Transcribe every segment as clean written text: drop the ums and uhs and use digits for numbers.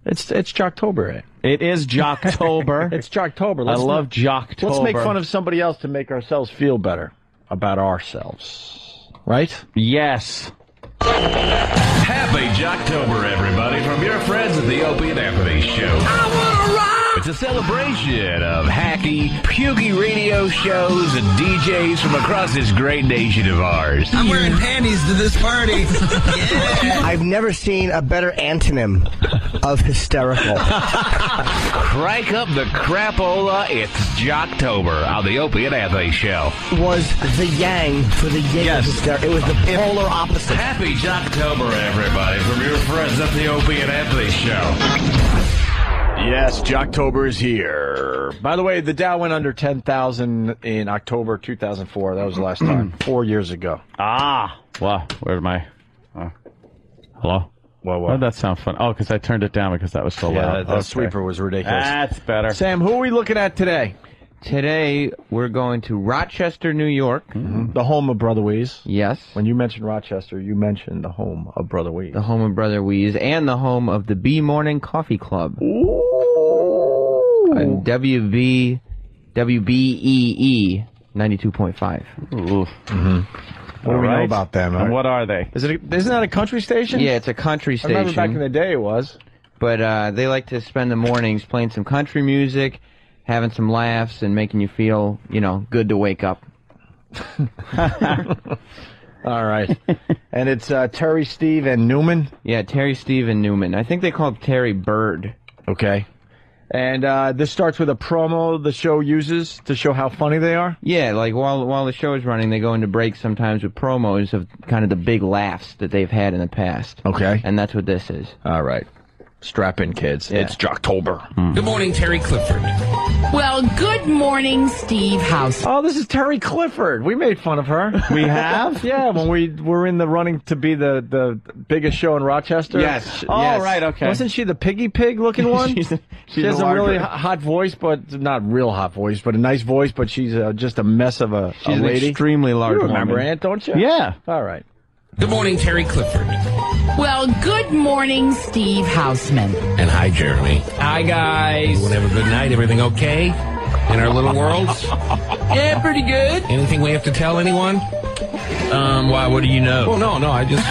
It's Jocktober. Eh? It is Jocktober. It's Jocktober. I love Jocktober. Let's make fun of somebody else to make ourselves feel better about ourselves. Right? Yes. Happy Jocktober, everybody, from your friends at the Opie and Anthony Show. I wanna rock! It's a celebration of hacky, pukey radio shows and DJs from across this great nation of ours. I'm wearing panties to this party. Yeah. I've never seen a better antonym of hysterical. Crank up the crapola, it's Jocktober on the Opie and Anthony Show. Was the yang for the yang of hysterical. It was the polar opposite. Happy Jocktober, everybody, from your friends at the Opie and Anthony Show. Yes, Jocktober is here. By the way, the Dow went under 10,000 in October 2004. That was the last time, 4 years ago. Well, where's my... hello? What? Why did that sound fun? Oh, because I turned it down because that was so loud. The sweeper was ridiculous. That's better. Sam, who are we looking at today? Today, we're going to Rochester, New York. Mm-hmm. The home of Brother Weeze. Yes. When you mentioned Rochester, you mentioned the home of Brother Weeze. The home of Brother Weeze and the home of the B Morning Coffee Club. Ooh. WBEE 92.5. Ooh. Mm-hmm. What do we know about them? And what are they? Isn't that a country station? Yeah, it's a country station. I remember back in the day it was. But they like to spend the mornings playing some country music, having some laughs, and making you feel, good to wake up. All right. And it's Terry, Steve, and Newman? Yeah, Terry, Steve, and Newman. I think they call it Terry Bird. Okay. And this starts with a promo the show uses to show how funny they are? Yeah, like while the show is running, they go into breaks sometimes with promos of kind of the big laughs that they've had in the past. Okay. And that's what this is. All right. Strap in, kids. Yeah. It's Jocktober. Good morning, Terry Clifford. Well, good morning, Steve House. Oh, this is Terry Clifford. We made fun of her. We have? Yeah, when we were in the running to be the biggest show in Rochester. Yes. Oh, yes. right, okay. Wasn't she the piggy pig looking one? She has a really hot voice, but not real hot voice, but a nice voice, but she's just a mess of a She's lady. An extremely large You remember, woman. Aunt, don't you? Yeah. All right. Good morning, Terry Clifford. Well, good morning, Steve Houseman. And hi, Jeremy. Hi, guys. Everyone have a good night? Everything okay in our little worlds? Yeah, pretty good. Anything we have to tell anyone? Why, what do you know? Well, no, I just...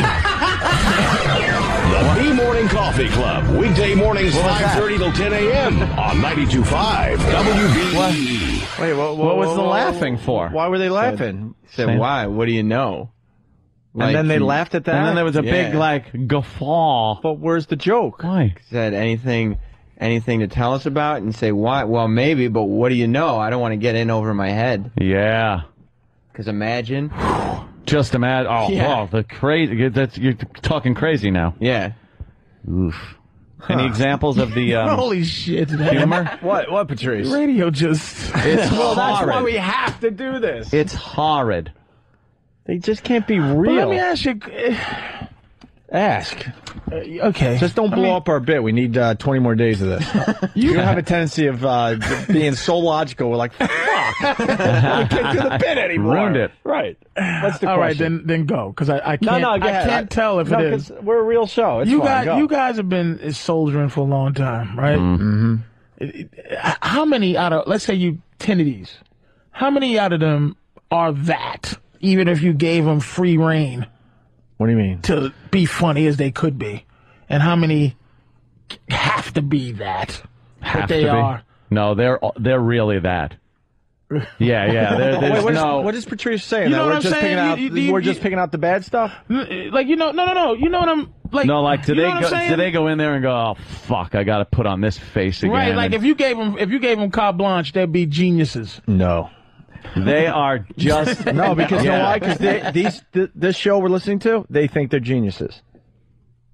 The B-Morning Coffee Club, weekday mornings 5:30 till 10 a.m. on 92.5 WBE. Wait, What was the laughing for? Why were they laughing? Said, why? What do you know? And then they laughed at that? And then there was a big, guffaw. But where's the joke? Why? Said anything to tell us about? And say, why? Well, maybe, but what do you know? I don't want to get in over my head. Yeah. Because imagine. Just imagine. Oh, Yeah. wow, the crazy. You're talking crazy now. Yeah. Oof. Any examples of the Holy shit, man. humor? What, Patrice? Radio just... It's Well, that's horrid. why we have to do this. It's horrid. They just can't be real. But let me ask you... Ask. Okay. Just don't blow up our bit. We need 20 more days of this. You have a tendency of being so logical. We're like, fuck. I can't do the bit anymore. Ruined it. Right. What's the All right, question? then go, because I can't. No, go I ahead. can't tell if it is. 'cause we're a real show. It's fine. Go. You guys have been soldiering for a long time, right? Mm-hmm. How many out of, let's say you 10 of these, how many out of them are that? Even if you gave them free reign What do you mean? to be funny as they could be, and how many have to be that? Have they to be. are. No, they're really that. Yeah. There's Wait, no. what is Patrice saying? You know That what we're I'm just saying? picking out. You- We're just picking out the bad stuff. Like, no. You know what I'm like? No, like do you know they what I'm saying? do they go in there and go, oh fuck, I got to put on this face again? Right, like and if you gave them carte blanche, they'd be geniuses. No. they are just No, because you know Yeah. why? Because this show we're listening to, they think they're geniuses.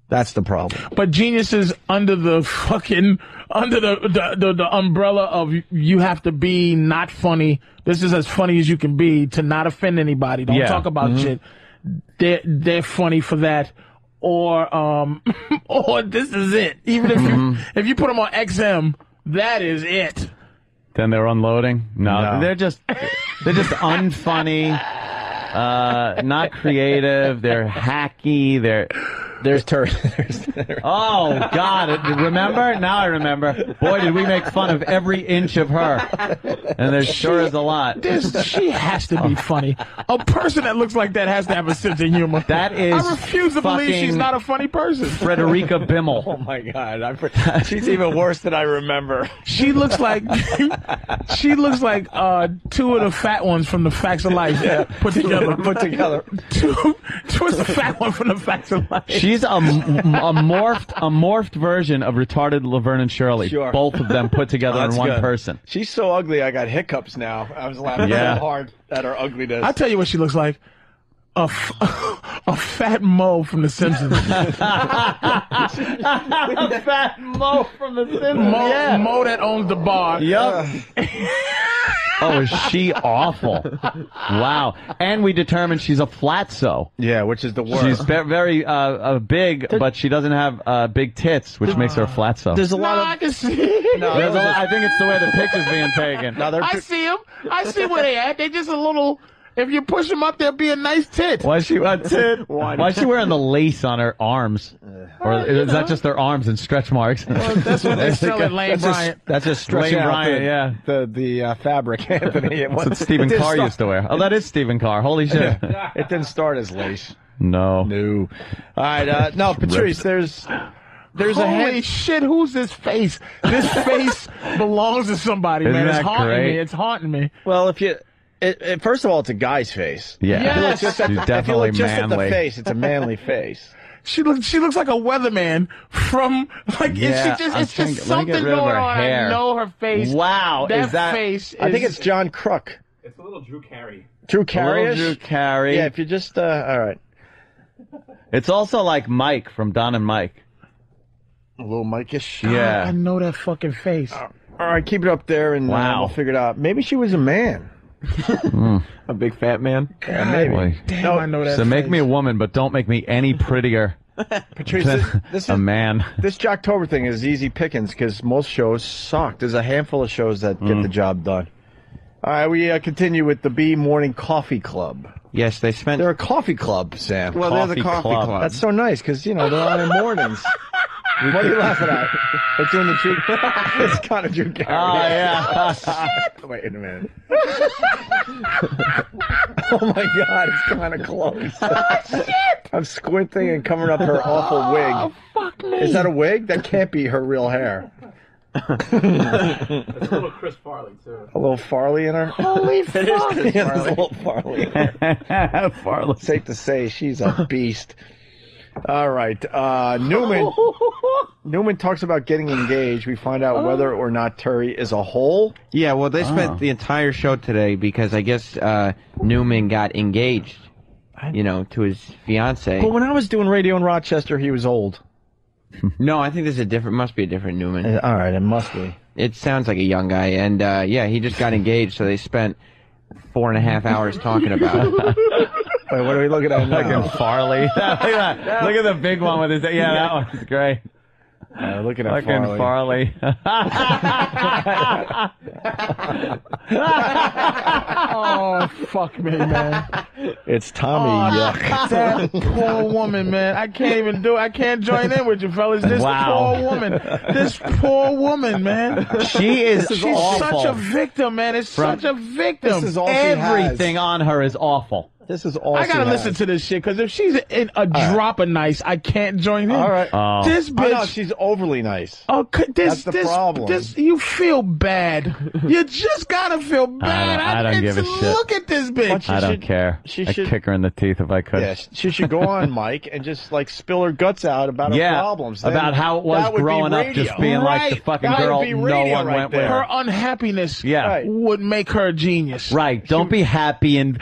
That's the problem. But geniuses under the fucking the umbrella of you have to be not funny. This is as funny as you can be to not offend anybody. Don't Yeah. talk about shit. They're funny for that. Or or this is it. Even if you put them on XM, that is it. Then they're unloading. No. they're just unfunny, not creative. They're hacky. There's Terry. Oh, God. Remember? Now I remember. Boy, did we make fun of every inch of her. And there sure is a lot. She has to be funny. A person that looks like that has to have a sense of humor. That is I refuse to believe she's not a funny person. Frederica Bimmel. Oh, my God. She's even worse than I remember. She looks like two of the fat ones from the Facts of Life put together. What's the fat one from the Facts of Life? She's a morphed version of retarded Laverne and Shirley. Sure. Both of them put together in one good. person. She's so ugly, I got hiccups now. I was laughing so hard at her ugliness. I'll tell you what she looks like. A fat Mo from The Simpsons. A fat Mo from The Simpsons. Mo that owns the bar. Yup. Oh, is she awful? Wow. And we determined she's a flatso. Yeah, which is the worst. She's very big, but she doesn't have big tits, which makes her a flatso. There's a lot of... I can see. I think it's the way the picture's being taken. I see them. I see where they at. They just a little... If you push them up, there'll be a nice tit. Why is she wearing the lace on her arms? Or is that just her arms and stretch marks? Well, that's what they sell at Lane Bryant. That's just stretching out the fabric, Anthony. That's what Stephen Carr used to wear. Oh, that is Stephen Carr. Holy shit. It didn't start as lace. No. All right. No, Patrice, there's Holy shit, who's this face? This face belongs to somebody, man. It's haunting me. It's haunting me. Well, first of all, it's a guy's face. Yeah. She's definitely just manly. at the face, it's a manly face. She looks like a weatherman from it's just something going on. Hair. I know her face. Wow, that face? I think it's John Crook. It's a little Drew Carey. Drew Carey. Drew Carey. Yeah, if you just all right. It's also like Mike from Don and Mike. A little Mike-ish. Yeah, I know that fucking face. All right, keep it up there, and we'll figure it out. Maybe she was a man. A big fat man? Yeah, maybe. Boy. Damn, I know that So face. make me a woman, but don't make me any prettier Patrice, than a man. This Jocktober thing is easy pickings because most shows suck. There's a handful of shows that get the job done. All right, we continue with the B Morning Coffee Club. Yes, they spent... They're a coffee club, Sam. Well, they're the coffee club. That's so nice because, they're on in mornings. What are you laughing at? It's in the Drew... It's kind of Drew Carey. Oh, yeah. Wait a minute. Oh, my God. It's kind of close. I'm squinting and covering up her awful wig. Oh, fuck me. Is that a wig? That can't be her real hair. It's a little Chris Farley, too. A little Farley in her? Holy fuck. Yeah, there's a little Farley in her. Farley. Safe to say, she's a beast. All right. Newman talks about getting engaged. We find out whether or not Terry is a hole. Yeah, well, they spent the entire show today because I guess Newman got engaged, to his fiancée. But when I was doing radio in Rochester, he was old. No, I think this is must be a different Newman. All right, it must be. It sounds like a young guy, and he just got engaged, so they spent 4.5 hours talking about it. Wait, what are we looking at now? Fucking Farley. Look at that. Look at the big one with his... Yeah, that one's great. Looking at Fucking Farley. Oh, fuck me, man. It's Tommy. Yuck. That poor woman, man. I can't even do it. I can't join in with you, fellas. This poor woman. This poor woman, man. She's awful. Such a victim, man. It's such a victim. This is all Everything on her is awful. This is all I gotta listen to this shit, because if she's in a drop of nice, I can't join in. All right. This bitch... no, she's overly nice. That's the problem. You feel bad. You just gotta feel bad. I don't give a shit. Look at this bitch. I don't care. I'd kick her in the teeth if I could. Yeah, she should go on, Mike, and just spill her guts out about her problems. Then about how it was growing up, just being like the fucking girl no one went with. Her unhappiness would make her a genius. Right. Don't be happy and...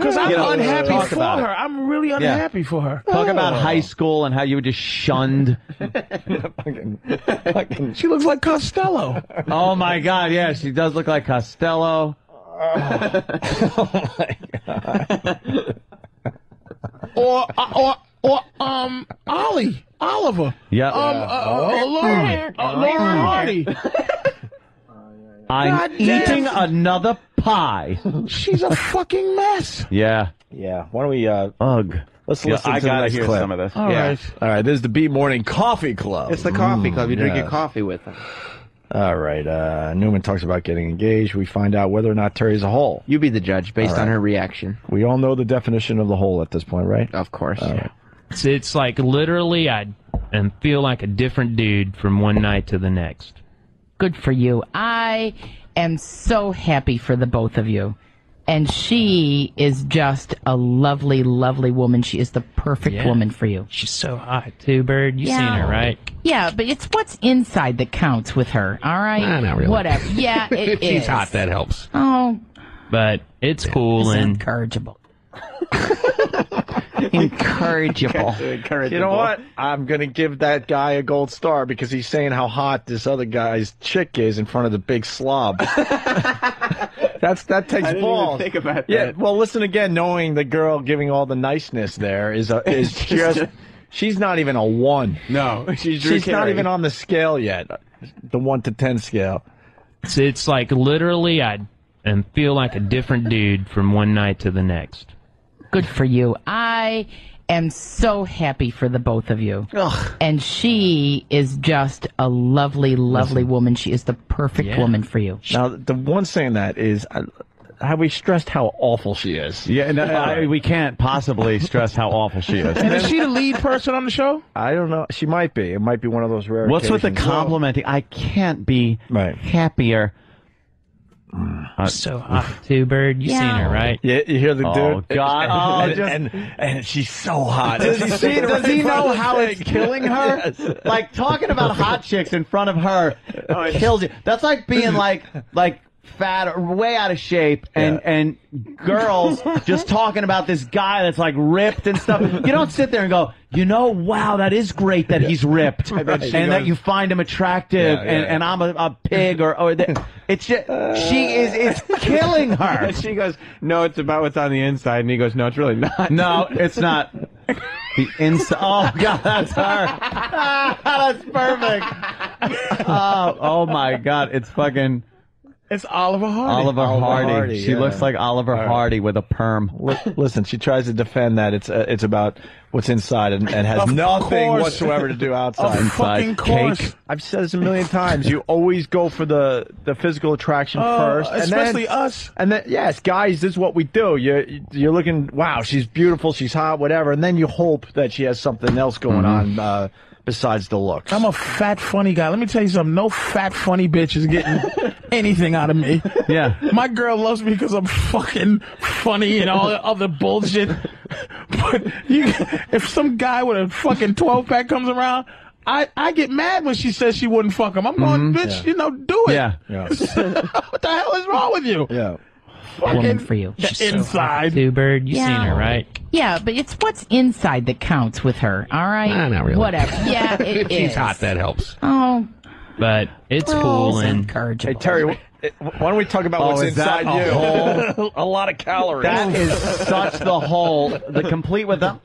Because I'm unhappy for her. I'm really unhappy for her. Talk about high school and how you were just shunned. She looks like Costello. Oh, my God. Yeah, she does look like Costello. Oh, my God. Or Oliver. Yeah. Lauren Hardy. I'm eating another pie. She's a fucking mess. Yeah. Yeah. Why don't we... Ugh. Let's listen to the next hear clip. some of this. All right. All right, this is the B Morning Coffee Club. It's the coffee club. You drink your yes. coffee with them. All right, Newman talks about getting engaged. We find out whether or not Terry's a hole. You be the judge based on her reaction. We all know the definition of the hole at this point, right? Of course. All right. It's like literally I feel like a different dude from one night to the next. Good for you. I am so happy for the both of you. And she is just a lovely, lovely woman. She is the perfect woman for you. She's so hot, too, Bird. You've seen her, right? Yeah, but it's what's inside that counts with her, all right? Nah, not really. Whatever. Yeah, it is. She's hot, that helps. Oh. But it's cool It's and... incorrigible. Incorrigible. You know what? I'm going to give that guy a gold star because he's saying how hot this other guy's chick is in front of the big slob. That takes balls. Think about that. Yeah, well, listen again. Knowing the girl giving all the niceness there is just she's not even a 1. No, she's not even on the scale yet, the 1 to 10 scale. It's like literally I feel like a different dude from one night to the next. Good for you. I am so happy for the both of you. Ugh. And she is just a lovely, lovely woman. She is the perfect woman for you. Now, the one saying that is, have we stressed how awful she is? Yeah, no, we can't possibly stress how awful she is. And is she the lead person on the show? I don't know. She might be. It might be one of those rare What's with the occasions. complimenting? I can't be happier. So hot, too, Bird. You've seen her, right? Yeah, you hear the dude? Oh, God. And she's so hot. Does he know how it's killing her? Yes. Like, talking about hot chicks in front of her kills you. That's like being like fat or way out of shape and girls just talking about this guy that's like ripped and stuff. You don't sit there and go, wow, that is great that he's ripped and that you find him attractive and I'm a pig or it's just, it's killing her. And she goes, no, it's about what's on the inside. And he goes, no, it's really not. No, it's not. The inside. Oh, God, that's her. That's perfect. Oh, my God. It's fucking... It's Oliver Hardy. Oliver Hardy. She looks like Oliver Hardy with a perm. Listen, she tries to defend that it's about what's inside and has Of nothing course. whatsoever to do outside. Of fucking course. Cake. I've said this a million times. You always go for the physical attraction first, and especially then, us. And then, yes, guys, this is what we do. You're looking, wow, she's beautiful, she's hot, whatever, and then you hope that she has something else going on. Besides the looks. I'm a fat, funny guy. Let me tell you something. No fat, funny bitch is getting anything out of me. Yeah. My girl loves me because I'm fucking funny and all the other bullshit. But if some guy with a fucking 12-pack comes around, I get mad when she says she wouldn't fuck him. I'm going, bitch, do it. Yeah. What the hell is wrong with you? Yeah. Woman for you. The inside. Too, Bird. You've seen her, right? Yeah, but it's what's inside that counts with her, all right? Nah, not really. Whatever. Yeah, it is. She's hot, that helps. Oh. But it's cool and... incorrigible. Hey, Terry, why don't we talk about what's inside you? A lot of calories. That is such the whole, the complete with the,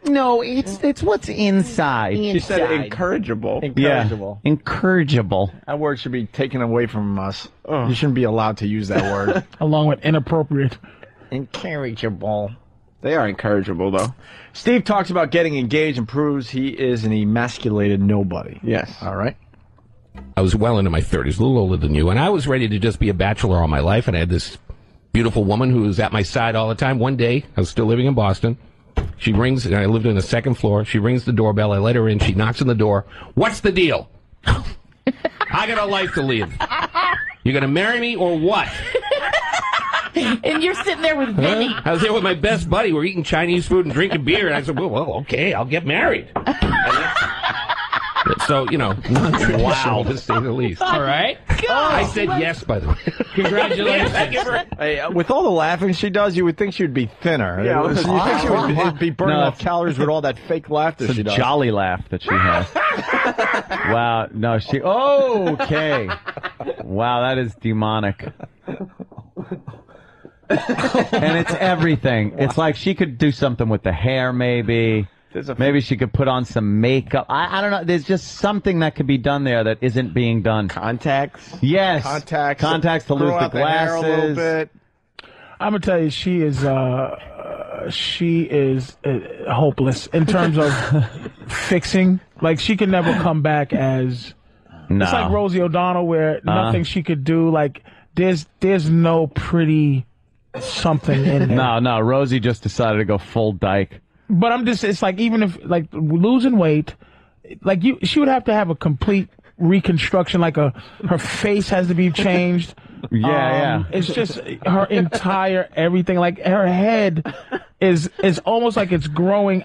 no, it's what's inside. She said incorrigible. Incorrigible. Yeah. Incorrigible. That word should be taken away from us. You shouldn't be allowed to use that word. Along with inappropriate. Incorrigible. They are incorrigible, though. Steve talks about getting engaged and proves he is an emasculated nobody. Yes. All right. I was well into my 30s, a little older than you, and I was ready to just be a bachelor all my life, and I had this beautiful woman who was at my side all the time. One day, I was still living in Boston. She rings, and I lived on the second floor. She rings the doorbell. I let her in. She knocks on the door. What's the deal? I got a life to live. You going to marry me or what? And you're sitting there with Vinny. I was there with my best buddy. We're eating Chinese food and drinking beer. And I said, well, okay, I'll get married. So, non-traditional, to say the least. All right. I said yes, by the way. Congratulations. Hey, with all the laughing she does, you would think she would be thinner. Yeah, you think she would be burning off calories with all that fake laughter It's she a does. jolly laugh that she has. Wow. No, she... Okay. Wow, that is demonic. And it's everything. It's like she could do something with the hair, maybe. Maybe she could put on some makeup. I don't know. There's just something that could be done there that isn't being done. Contacts? Yes. Contacts to lose the hair a little glasses. bit. I'm going to tell you, she is she is hopeless in terms of fixing. Like, she can never come back as... No. It's like Rosie O'Donnell, where nothing she could do. Like, there's no pretty something in there. No, Rosie just decided to go full dyke. But it's like, even if, like, losing weight, like, she would have to have a complete reconstruction. Like, her face has to be changed. Yeah. It's just her entire everything. Like, her head is almost like it's growing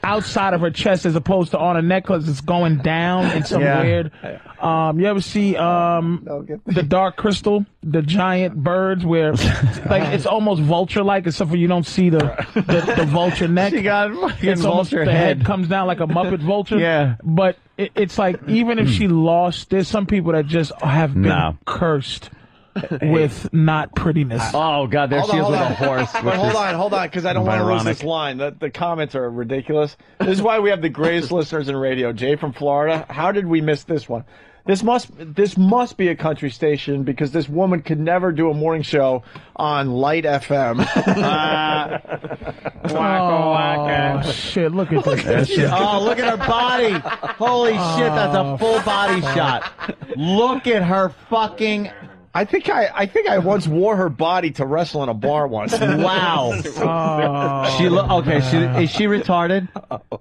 outside of her chest as opposed to on her neck, because it's going down in some weird. You ever see the Dark Crystal, the giant birds, where like it's almost vulture-like, except for you don't see the vulture neck. She got it's almost vulture the head. head comes down like a Muppet vulture. Yeah, but it's like, even if she lost, there's some people that just have been cursed with not prettiness. Oh God, there she is with a horse. But hold on, because I don't want to lose this line. The comments are ridiculous. This is why we have the greatest listeners in radio. Jay from Florida. How did we miss this one? This must be a country station, because this woman could never do a morning show on Light FM. Oh shit! Look at this. Oh, look at her body! Holy shit, that's a full body shot. Look at her fucking. I think I once wore her body to wrestle in a bar once. Wow. Is she retarded?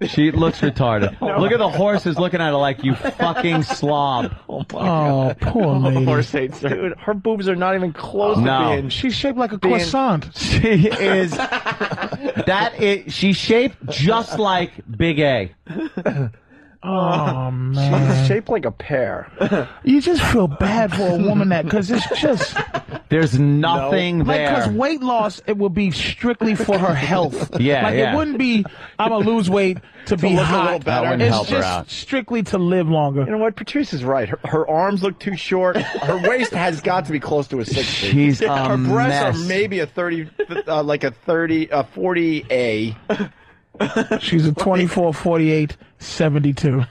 She looks retarded. No. Look at the horses looking at her like, you fucking slob. Oh, poor lady. Horse hates her. Dude, her boobs are not even close to being. She's shaped like a croissant. She is. She's shaped just like Big A. Oh man, she's shaped like a pear. You just feel bad for a woman because it's just there's nothing there. Like, because weight loss, it will be strictly for her health. It wouldn't be I'm gonna lose weight to be hot. It's just strictly to live longer. You know what? Patrice is right. Her arms look too short. Her waist has got to be close to a 60. She's her breasts are maybe a 40A. She's a 24, 48, 72.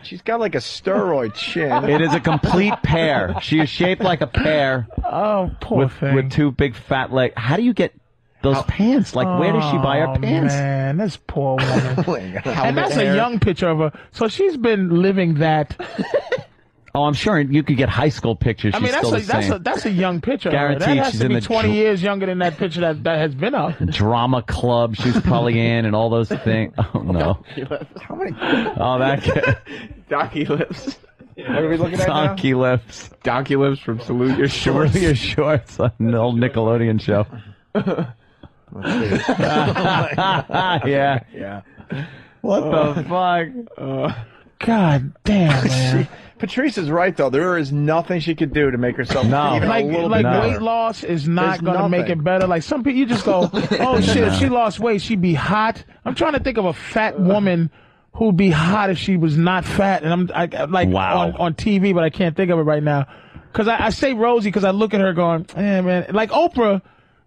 She's got like a steroid chin. It is a complete pear. She is shaped like a pear. Oh, poor thing. With two big fat legs. How do you get those pants? Like, where does she buy her pants? Man, this poor woman. And that's a young picture of her. So she's been living that. Oh, I'm sure you could get high school pictures. I mean, that's a young picture. Guaranteed, that has she's to in be the 20 years younger than that picture that has been up. Drama club she's probably in, and all those things. Oh no! How many? Oh, that kid. Donkey Lips. What are we looking at now? Donkey Lips. Donkey Lips from Salute Your Shorts. Salute Your Shorts on the old Nickelodeon show. Yeah. What the fuck? God damn, man. Patrice is right, though. There is nothing she could do to make herself even a little bit better. Weight loss is not going to make it better. Like, some people, you just go, oh, shit, if she lost weight, she'd be hot. I'm trying to think of a fat woman who'd be hot if she was not fat. And on TV, but I can't think of it right now. Because I say Rosie because I look at her going, man. Like, Oprah,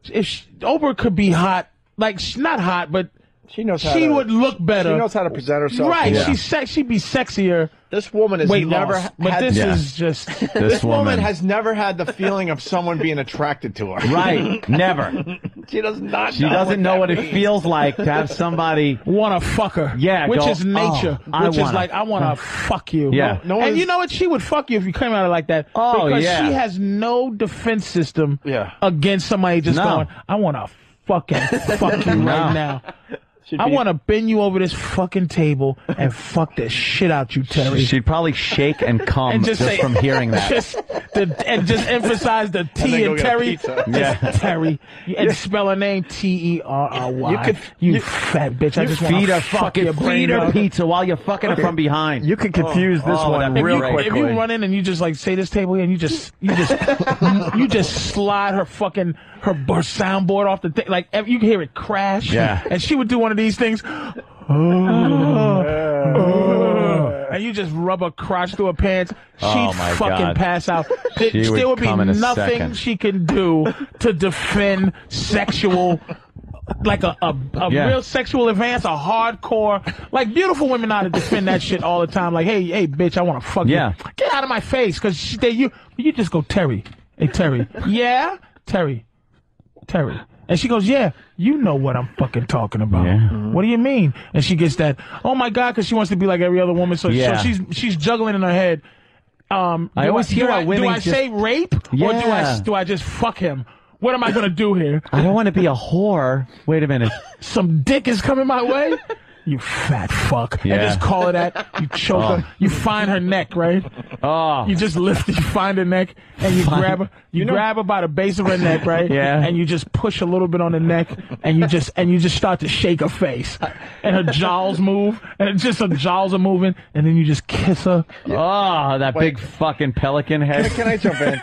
Oprah could be hot. Like, she's not hot, but she would look better. She knows how to present herself. Right. Yeah. She'd be sexier. This woman has never had... But this is just... This woman has never had the feeling of someone being attracted to her. Right. Never. She does not. She doesn't know what it feels like to have somebody want to fuck her. Yeah. Which is nature. Which is like, I want to fuck you. Yeah. And you know what? She would fuck you if you came at her like that. Oh, because she has no defense system against somebody just going, I want to fucking fuck you right now. I want to bend you over this fucking table and fuck the shit out you, Terry. She'd probably shake and come and just from hearing that. And just emphasize the T in Terry. Terry. And spell her name Terry. You fat bitch. I just feed her fucking pizza while you're fucking her from behind. You can confuse this one real quickly. If you run in and you just like say this table here and you just slide her fucking her soundboard off the thing, like you can hear it crash. Yeah. And she would do one of these things. And you just rub her crotch through her pants. She'd fucking pass out. There would be nothing she can do to defend sexual, like a real sexual advance, a hardcore. Like, beautiful women know how to defend that shit all the time. Like, hey, bitch, I want to fuck you. Get out of my face, because you just go, Terry. Hey, Terry. Yeah, Terry. And she goes, yeah, you know what I'm fucking talking about. Yeah. What do you mean? And she gets that, oh my God, because she wants to be like every other woman. So she's juggling in her head. I always hear women. Do I say rape or do I just fuck him? What am I gonna do here? I don't want to be a whore. Wait a minute. Some dick is coming my way. You fat fuck. Yeah. And just call her that. You choke her. You find her neck, right? Oh. You just lift it, you find her neck, and you grab her. You grab her by the base of her neck, right? Yeah. And you just push a little bit on the neck, and you just start to shake her face. And her jowls move, and her jowls are moving, and then you just kiss her. Oh, that big fucking pelican head. Can I jump in?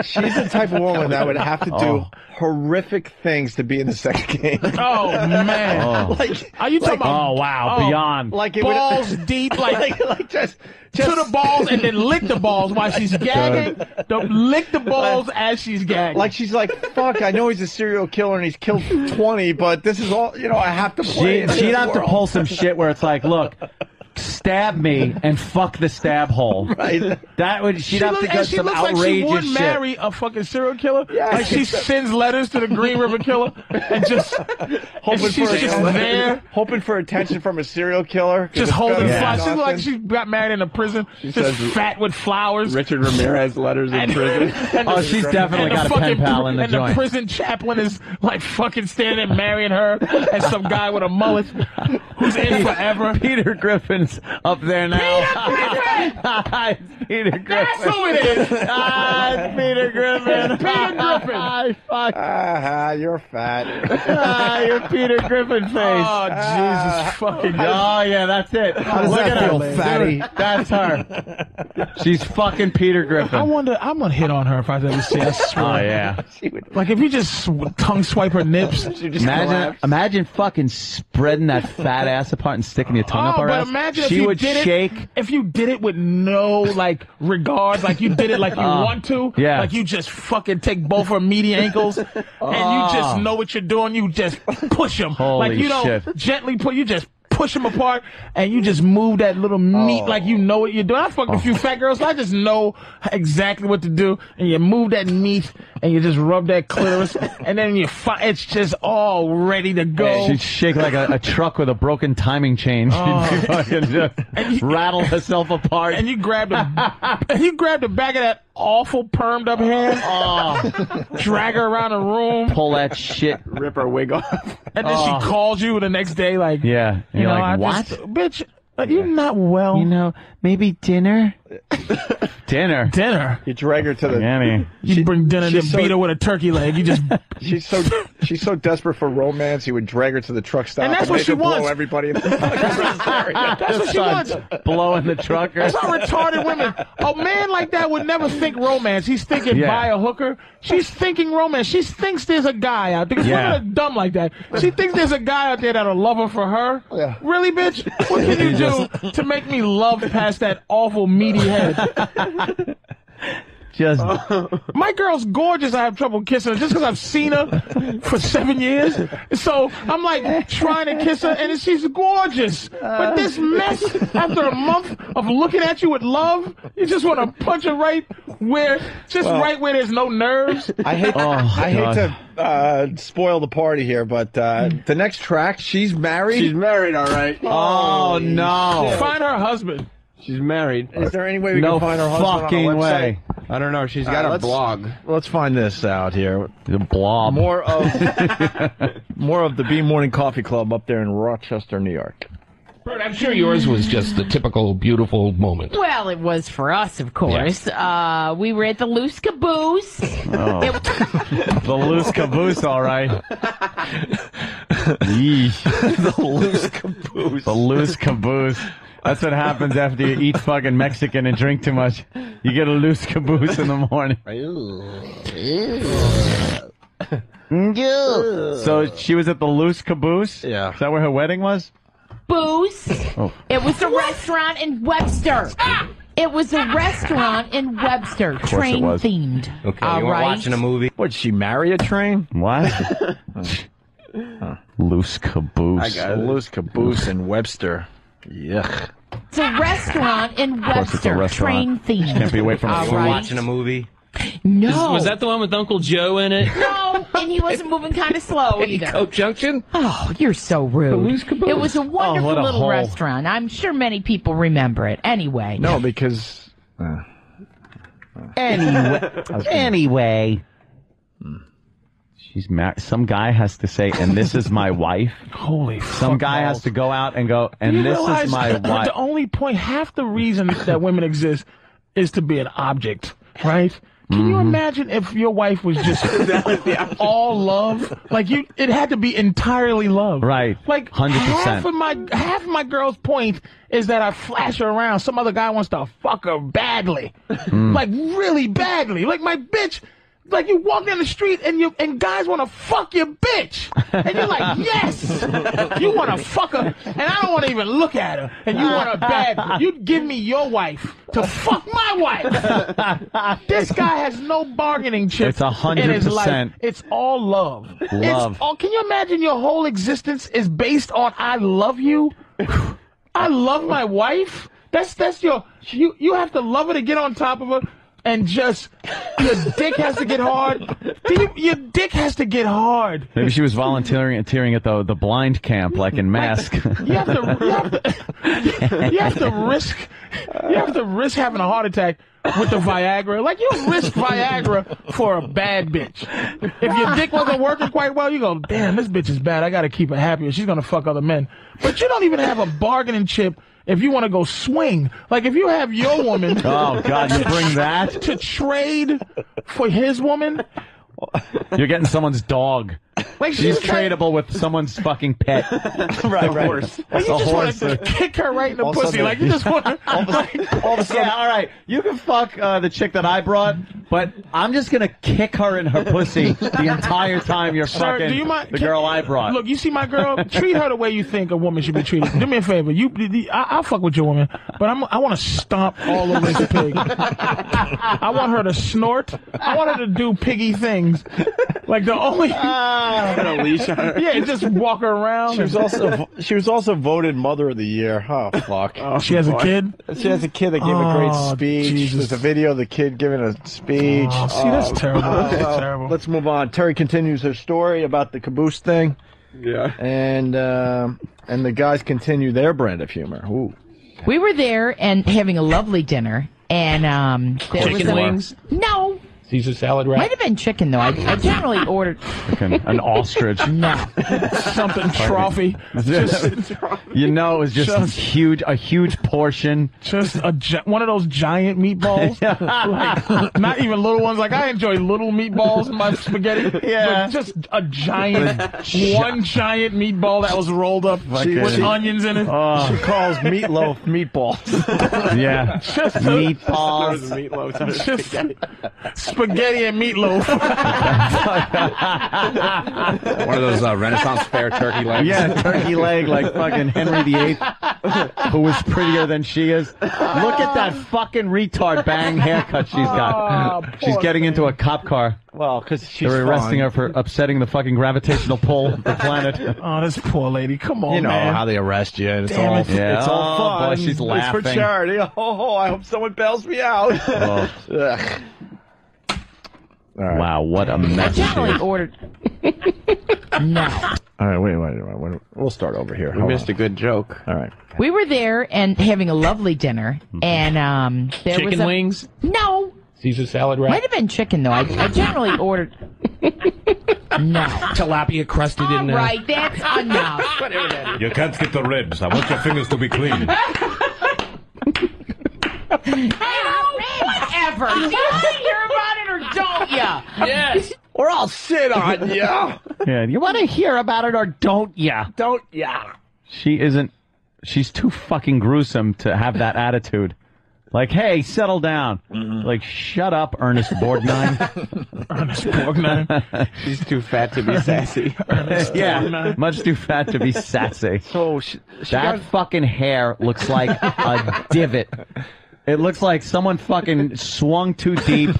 She's the type of woman that would have to do horrific things to be in the sex game. Oh man! Like, are you talking about? Oh wow! Beyond like balls deep, like just to the balls, and then lick the balls while she's gagging. Don't lick the balls as she's gagging. Like she's like, fuck! I know he's a serial killer and he's killed 20, but this is all I have to play. She'd have to pull some shit where it's like, look. Stab me and fuck the stab hole. Right. That would she'd have to get some outrageous like she would shit. Marry a fucking serial killer. Yes. Like she sends letters to the Green River Killer and just hoping for attention from a serial killer. Just holding flowers. She looks like she got married in a prison. She just fat with flowers. Richard Ramirez letters in prison. She's definitely got a pen pal in the joint. And the prison chaplain is like fucking standing there marrying her and some guy with a mullet who's in forever. Peter Griffin's up there now. Peter Griffin. That's who it is. It's Peter Griffin. Peter Griffin. Fuck. You're fat. You're Peter Griffin face. Oh, Jesus fucking God. Oh, yeah, that's it. How does that feel, fatty? That's her. She's fucking Peter Griffin. I wonder, I'm going to hit on her if I ever see her. I swear. Oh, yeah. Like, if you just tongue swipe her nips. Imagine fucking spreading that fat ass apart and sticking your tongue up her ass. Imagine she would shake. If you did it with no, like, regards, like you did it like you want to. Yeah. Like you just fucking take both her meaty ankles and you just know what you're doing. You just push them. Holy like you don't shit. gently you just push them apart and you just move that little meat like you know what you're doing. I fucked a few fat girls, so I just know exactly what to do. And you move that meat and you just rub that clitoris and then it's just all ready to go. She'd shake like a truck with a broken timing chain. She'd fucking just rattle herself apart. And you grab the back of that awful permed up hair. Drag her around the room. Pull that shit. Rip her wig off. And then she calls you the next day like, yeah. You know, like, what? Bitch, you're not well. You know, maybe dinner? Dinner. You drag her to the... You bring dinner and then beat her with a turkey leg. You just... She's so desperate for romance, you would drag her to the truck stop and that's what she wants. Blow everybody in the That's what she wants. Blowing the trucker. That's how retarded women... A man like that would never think romance. He's thinking buy a hooker. She's thinking romance. She thinks there's a guy out there. Because women are dumb like that. She thinks there's a guy out there that'll love her for her. Yeah. Really, bitch? What can you do to make me love past that awful meaty head? Just my girl's gorgeous. I have trouble kissing her just because I've seen her for 7 years. So I'm like trying to kiss her, and she's gorgeous. But this mess, after a month of looking at you with love, you just want to punch her right where there's no nerves. I hate to spoil the party here, but the next track, she's married. She's married, all right. Oh no! Find her husband. She's married. Is there any way we can find her husband on a website? Way. I don't know. She's got a blog. Let's find this out here. The blob. More of the B Morning Coffee Club up there in Rochester, New York. Bert, I'm sure yours was just the typical beautiful moment. Well, it was for us, of course. Yeah. We were at the Loose Caboose. The Loose Caboose, all right. The Loose Caboose. The Loose Caboose. That's what happens after you eat fucking Mexican and drink too much. You get a loose caboose in the morning. So she was at the Loose Caboose? Yeah. Is that where her wedding was? Booze. Oh. It was a restaurant in Webster. It was a restaurant in Webster, train themed. Okay, you were watching a movie? What, did she marry a train? What? Loose Caboose. I got it. Loose Caboose in Webster. Yuck. It's a restaurant in Webster, train themed. Can't be away from You were watching a movie? No. Was that the one with Uncle Joe in it? No, and he wasn't moving kind of slow either. Coke Junction? Oh, you're so rude. Loose Caboose. It was a wonderful what a little hole. restaurant. I'm sure many people remember it. Anyway. No, because... Anyway. She's married. Some guy has to say, and this is my wife. Holy fuck. Some guy has to go out and go, and You this realize is my wife. The only point, half the reason that women exist is to be an object, right? Can you imagine if your wife was just all love? Like it had to be entirely love. Right. Like 100%. half of my girl's point is that I flash her around. Some other guy wants to fuck her badly. Like really badly. Like my bitch. Like you walk down the street and guys want to fuck your bitch, and you're like, yes, you want to fuck her, and I don't want to even look at her, and you want her bad. You'd give me your wife to fuck my wife. This guy has no bargaining chip. It's 100%. In his life. It's all love. Love. Can you imagine your whole existence is based on I love you? I love my wife. That's your. You have to love her to get on top of her. And just, your dick has to get hard. Your dick has to get hard. Maybe she was volunteering at the blind camp, like in Mask. You have to risk having a heart attack with the Viagra. Like you risk Viagra for a bad bitch. If your dick wasn't working quite well, you go, damn, this bitch is bad. I got to keep her happy or she's going to fuck other men. But you don't even have a bargaining chip if you want to go swing. Like if you have your woman. Oh, God, you bring that? To trade for his woman. You're getting someone's dog. Like she's tradable with someone's fucking pet. Right. Like you just want to kick her right in the pussy. Like you just want to. All of a sudden, all right, you can fuck the chick that I brought, but I'm just gonna kick her in her pussy the entire time you're fucking do you mind, the girl I brought. Look, you see my girl? Treat her the way you think a woman should be treated. Do me a favor. I'll fuck with your woman, but I want to stomp all over this pig. I want her to snort. I want her to do piggy things. Like the only. Put a leash on her. Yeah, just walk her around. She was also voted Mother of the Year. Oh fuck! She has a kid. She has a kid that gave a great speech. Jesus. There's a video of the kid giving a speech. See, that's terrible. That's terrible. Let's move on. Terry continues her story about the caboose thing. Yeah. And the guys continue their brand of humor. Ooh. We were there and having a lovely dinner, and there was Chicken wings? No. Caesar salad wrap? Might have been chicken, though. I generally ordered... An ostrich. No. Something trophy. You know, it was just a huge portion. Just one of those giant meatballs. Like, not even little ones. Like, I enjoy little meatballs in my spaghetti. Yeah. But just a giant, one giant meatball that was rolled up with onions in it. She calls meatloaf meatballs. Yeah. Just meatballs. Just spaghetti and meatloaf. One of those Renaissance fair turkey legs. Yeah, turkey leg like fucking Henry VIII, who was prettier than she is. Look at that fucking retard bang haircut she's got. She's getting into a cop car. Well, because she's They're arresting her for upsetting the fucking gravitational pull of the planet. Oh, this poor lady. Come on, you know man. how they arrest you. It's Damn all it. Yeah. it's all fun. Boy, she's laughing. It's for charity. Oh, I hope someone bails me out. Oh. Ugh. All right. Wow, what a mess. I generally ordered... No. All right, wait. We'll start over here. We missed a good joke. All right. We were there and having a lovely dinner, and there was Chicken wings? No. Caesar salad wrap? Might have been chicken, though. I generally ordered... No. Tilapia crusted in there. All right, that's enough. Whatever that is. You can't get the ribs. I want your fingers to be clean. Whatever. Do you want to hear about it or don't ya? Yes. Or I'll sit on you. Yeah, you want to hear about it or don't ya? Don't ya? She's too fucking gruesome to have that attitude. Like, hey, settle down. Like, shut up, Ernest Borgnine. Ernest Borgnine. She's too fat to be sassy. Yeah, much too fat to be sassy. So that fucking hair looks like a divot. It looks like someone fucking swung too deep,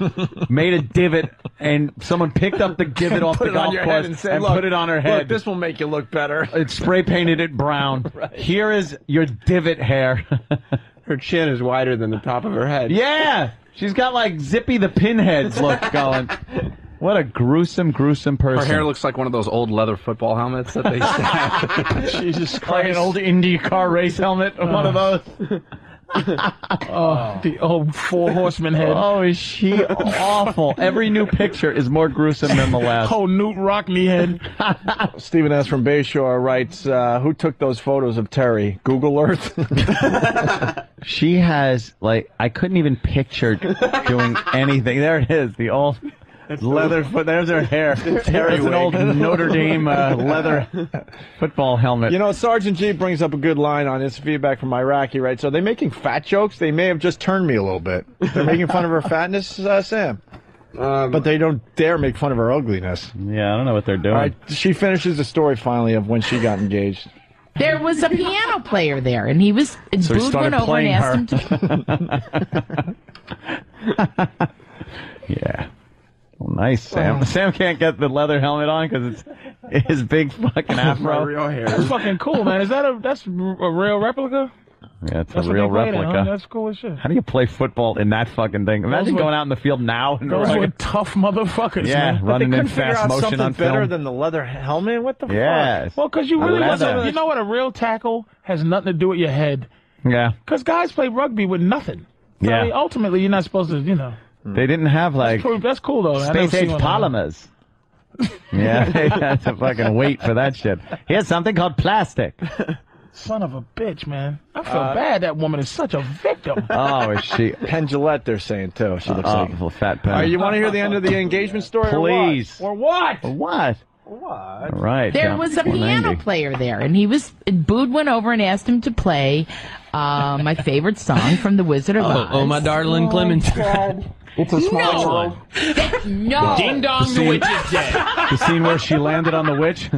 made a divot, and someone picked up the divot off the golf course and put it on her head. Look, this will make you look better. It spray painted it brown. Right. Here is your divot hair. Her chin is wider than the top of her head. Yeah! She's got like Zippy the Pinhead's look going. What a gruesome person. Her hair looks like one of those old leather football helmets that they used to have. Jesus Christ. Like an old IndyCar race helmet, one of those. The old Four Horsemen head. Oh, is she awful? Every new picture is more gruesome than the last. Oh, Newt Rockney head. Stephen S. from Bayshore writes, who took those photos of Terry? Google Earth? She has, like, I couldn't even picture doing anything. There it is, the old leather foot. There's her hair. Terry's an old Notre Dame leather football helmet. You know, Sergeant G brings up a good line on his feedback from Iraq. He writes, are they making fat jokes? They may have just turned me a little bit. They're making fun of her fatness, Sam. But they don't dare make fun of her ugliness. Yeah, I don't know what they're doing. All right, she finishes the story finally of when she got engaged. There was a piano player there, and he was. So he started over playing and asked him to. Yeah. Well, nice, Sam. Sam can't get the leather helmet on because it's his big fucking afro. Real hair. That's fucking cool, man. That's a real replica? Yeah, it's That's a real what they played replica. in, huh? That's cool as shit. How do you play football in that fucking thing? Imagine going out in the field now. And Those were tough motherfuckers, yeah, man. running in figure fast out motion something on better film. than the leather helmet? What the Yes. fuck? Well, because you really leather. you know what? A real tackle has nothing to do with your head. Yeah. Because guys play rugby with nothing. Yeah. I mean, ultimately, you're not supposed to, you know. They didn't have, like, That's cool, though. space-age polymers. Yeah, they had to fucking wait for that shit. Here's something called plastic. Son of a bitch, man. I feel bad that woman is such a victim. Oh, is she? Penn Jillette, they're saying, too. She looks like a fat pen. All right, you want to hear the end of the engagement story? Please. Or what? What? What? All right. There was a piano player there, and he was. Bood went over and asked him to play my favorite song from The Wizard of Oz. Oh, my darling Clementine. It's a small world. No. Ding dong, the witch is dead. The scene where she landed on the witch.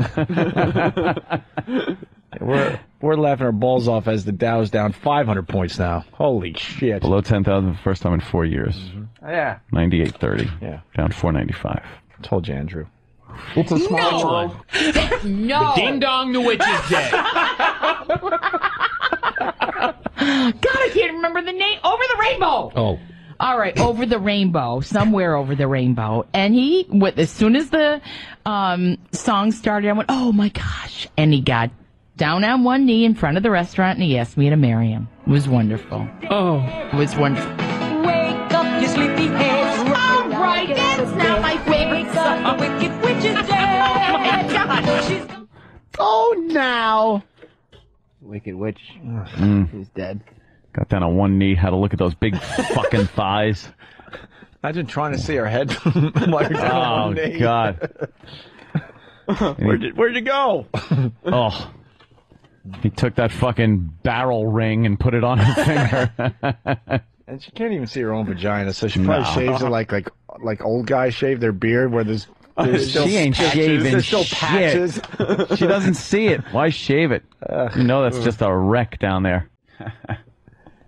We're laughing our balls off as the Dow's down 500 points now. Holy shit. Below 10,000 for the first time in 4 years. Yeah. 98.30. Yeah. Down 495. Told you, Andrew. It's a small world. No. Ding dong, the witch is dead. God, I can't remember the name. Over the Rainbow. Oh. All right, Over the Rainbow, somewhere over the rainbow. And he, as soon as the song started, I went, oh my gosh. And he got down on one knee in front of the restaurant and he asked me to marry him. It was wonderful. Oh. It was wonderful. Wake up, you sleepy heads. All right, that's not my favorite song. The wicked witch is dead. Oh, now. Wicked Witch is dead. Got down on one knee, had a look at those big fucking thighs. Imagine trying to see her head while you're down on Oh, one knee. God. Where'd you go? Oh. He took that fucking barrel ring and put it on her finger. And she can't even see her own vagina, so she probably shaves it like old guys shave their beard, where there's still she ain't patches. shaving There's still shit. patches. She doesn't see it. Why shave it? You know that's just a wreck down there.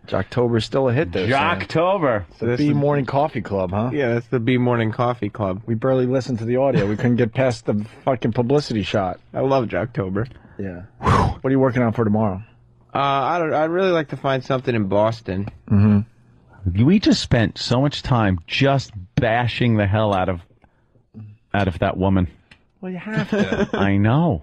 Jocktober's still a hit there. Jocktober. It's the B Morning Coffee Club, huh? Yeah, that's the B Morning Coffee Club. We barely listened to the audio. We couldn't get past the fucking publicity shot. I love Jocktober. Yeah. What are you working on for tomorrow? I'd really like to find something in Boston. Mm-hmm. We just spent so much time just bashing the hell out of that woman. Well, you have to. I know.